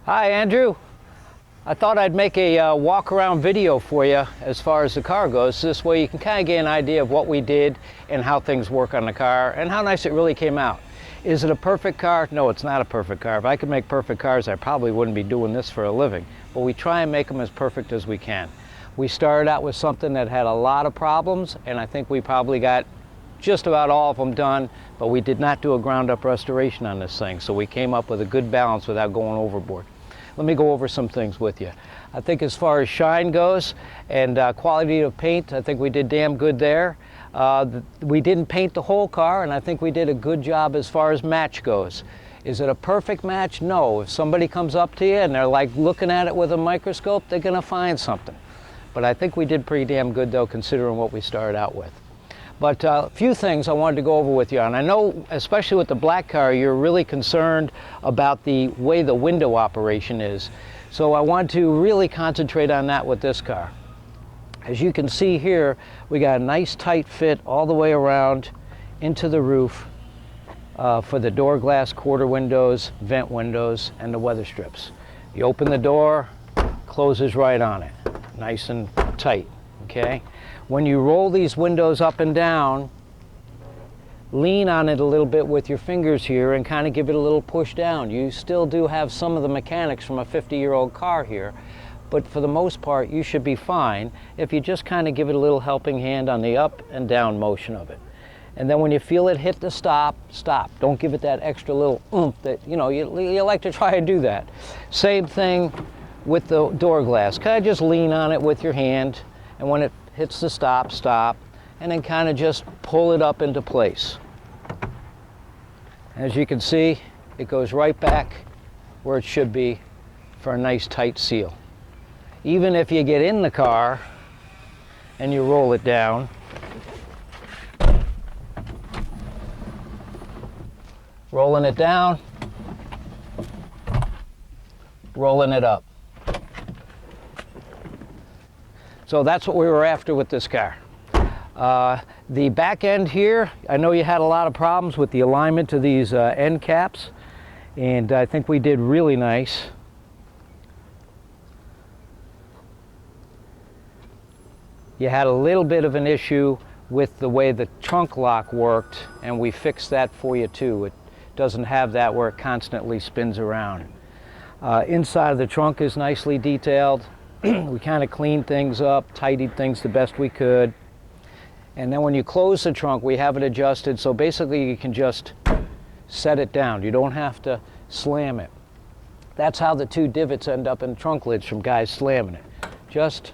Hi, Andrew. I thought I'd make a walk-around video for you as far as the car goes. This way you can kind of get an idea of what we did and how things work on the car and how nice it really came out. Is it a perfect car? No, it's not a perfect car. If I could make perfect cars, I probably wouldn't be doing this for a living. But we try and make them as perfect as we can. We started out with something that had a lot of problems, and I think we probably got just about all of them done, but we did not do a ground-up restoration on this thing, so we came up with a good balance without going overboard. Let me go over some things with you. I think as far as shine goes and quality of paint, I think we did damn good there. We didn't paint the whole car, and I think we did a good job as far as match goes. Is it a perfect match? No. If somebody comes up to you and they're like looking at it with a microscope, they're gonna find something. But I think we did pretty damn good though, considering what we started out with. But a few things I wanted to go over with you, and I know especially with the black car you're really concerned about the way the window operation is. So I want to really concentrate on that with this car. As you can see here, we got a nice tight fit all the way around into the roof for the door glass quarter windows, vent windows, and the weather strips. You open the door, closes right on it, nice and tight, okay? When you roll these windows up and down, lean on it a little bit with your fingers here and kind of give it a little push down. You still do have some of the mechanics from a 50-year-old car here, but for the most part you should be fine if you just kind of give it a little helping hand on the up and down motion of it. And then when you feel it hit the stop, stop. Don't give it that extra little oomph that, you know, you like to try to do that. Same thing with the door glass. Kind of just lean on it with your hand, and when it hits the stop, stop, and then kind of just pull it up into place. As you can see, it goes right back where it should be for a nice tight seal. Even if you get in the car and you roll it down, rolling it down, rolling it up. So that's what we were after with this car. The back end here, I know you had a lot of problems with the alignment to these end caps, and I think we did really nice. You had a little bit of an issue with the way the trunk lock worked, and we fixed that for you too. It doesn't have that where it constantly spins around. Inside of the trunk is nicely detailed. We kind of cleaned things up, tidied things the best we could. And then when you close the trunk, we have it adjusted, so basically you can just set it down. You don't have to slam it. That's how the two divots end up in trunk lids from guys slamming it. Just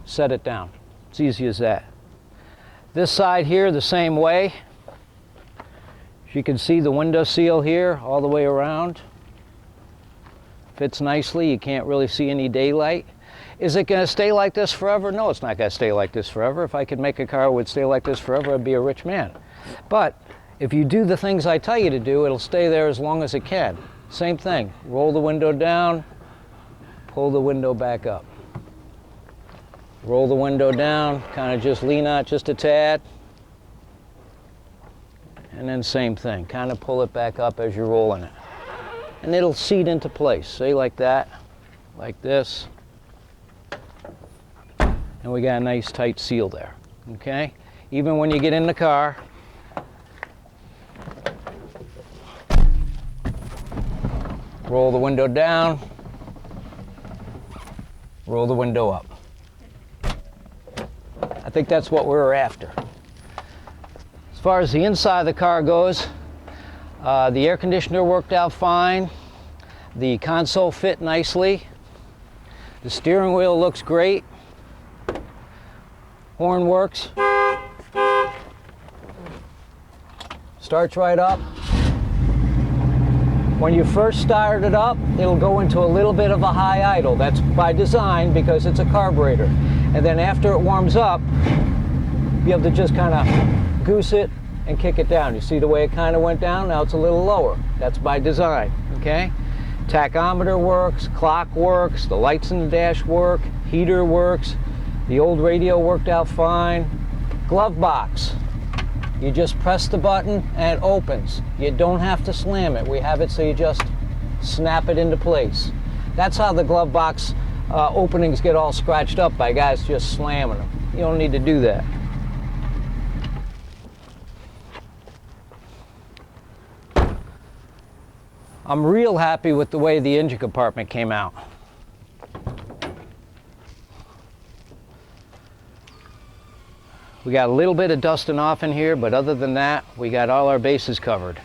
set it down. It's easy as that. This side here, the same way. As you can see, the window seal here all the way around. Fits nicely. You can't really see any daylight. Is it going to stay like this forever? No, it's not going to stay like this forever. If I could make a car that would stay like this forever, I'd be a rich man. But if you do the things I tell you to do, it'll stay there as long as it can. Same thing. Roll the window down, pull the window back up. Roll the window down, kind of just lean on it just a tad. And then same thing. Kind of pull it back up as you're rolling it. And it'll seat into place. Say like that, like this. And we got a nice tight seal there, okay? Even when you get in the car, roll the window down, roll the window up. I think that's what we were after. As far as the inside of the car goes, the air conditioner worked out fine. The console fit nicely. The steering wheel looks great. Horn works. Starts right up. When you first start it up, it'll go into a little bit of a high idle. That's by design because it's a carburetor. And then after it warms up, you have to just kind of goose it and kick it down. You see the way it kind of went down? Now it's a little lower. That's by design, okay? Tachometer works, clock works, the lights in the dash work, heater works. The old radio worked out fine. Glove box. You just press the button and it opens. You don't have to slam it. We have it so you just snap it into place. That's how the glove box openings get all scratched up by guys just slamming them. You don't need to do that. I'm real happy with the way the engine compartment came out. We got a little bit of dusting off in here, but other than that, we got all our bases covered.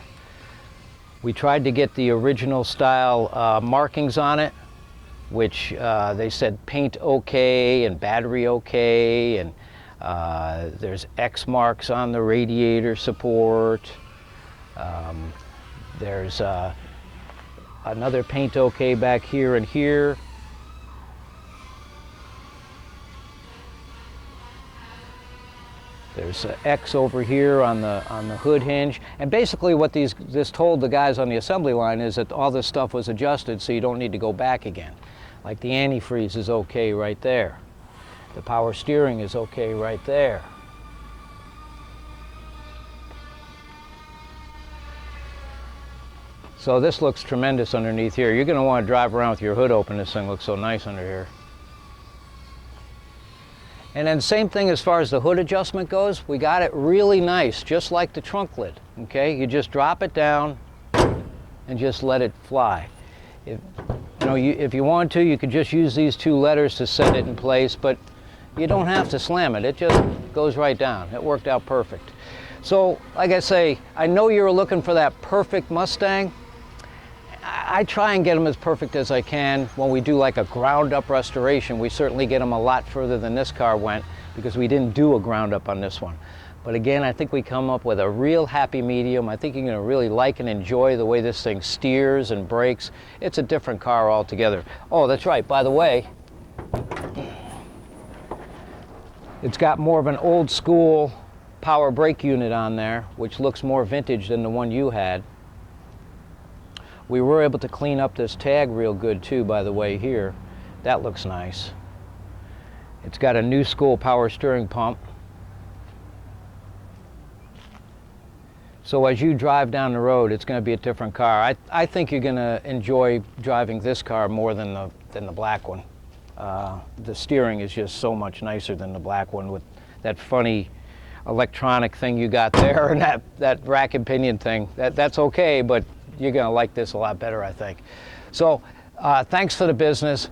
We tried to get the original style markings on it, which they said paint okay and battery okay, and there's X marks on the radiator support. There's another paint okay back here and here. There's an X over here on the hood hinge, and basically what this told the guys on the assembly line is that all this stuff was adjusted, so you don't need to go back again. Like the antifreeze is okay right there. The power steering is okay right there. So this looks tremendous underneath here. You're going to want to drive around with your hood open. This thing looks so nice under here. And then same thing as far as the hood adjustment goes. We got it really nice, just like the trunk lid. Okay, you just drop it down and just let it fly. If you want to, you could just use these two letters to set it in place, but you don't have to slam it. It just goes right down. It worked out perfect. So, like I say, I know you're looking for that perfect Mustang. I try and get them as perfect as I can. When we do like a ground-up restoration, we certainly get them a lot further than this car went because we didn't do a ground-up on this one. But again, I think we come up with a real happy medium. I think you're going to really like and enjoy the way this thing steers and brakes. It's a different car altogether. Oh, that's right. By the way, it's got more of an old school power brake unit on there, which looks more vintage than the one you had. We were able to clean up this tag real good too, by the way, here. That looks nice. It's got a new school power steering pump. So as you drive down the road, it's going to be a different car. I think you're going to enjoy driving this car more than the black one. The steering is just so much nicer than the black one with that funny electronic thing you got there and that rack and pinion thing. That's okay, but you're going to like this a lot better, I think. So thanks for the business.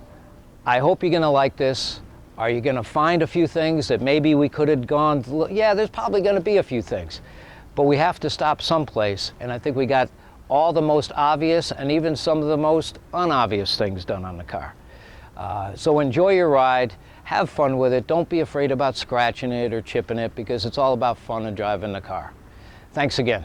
I hope you're going to like this. Are you going to find a few things that maybe we could have gone? Yeah, there's probably going to be a few things. But we have to stop someplace, and I think we got all the most obvious and even some of the most unobvious things done on the car. So enjoy your ride. Have fun with it. Don't be afraid about scratching it or chipping it because it's all about fun and driving the car. Thanks again.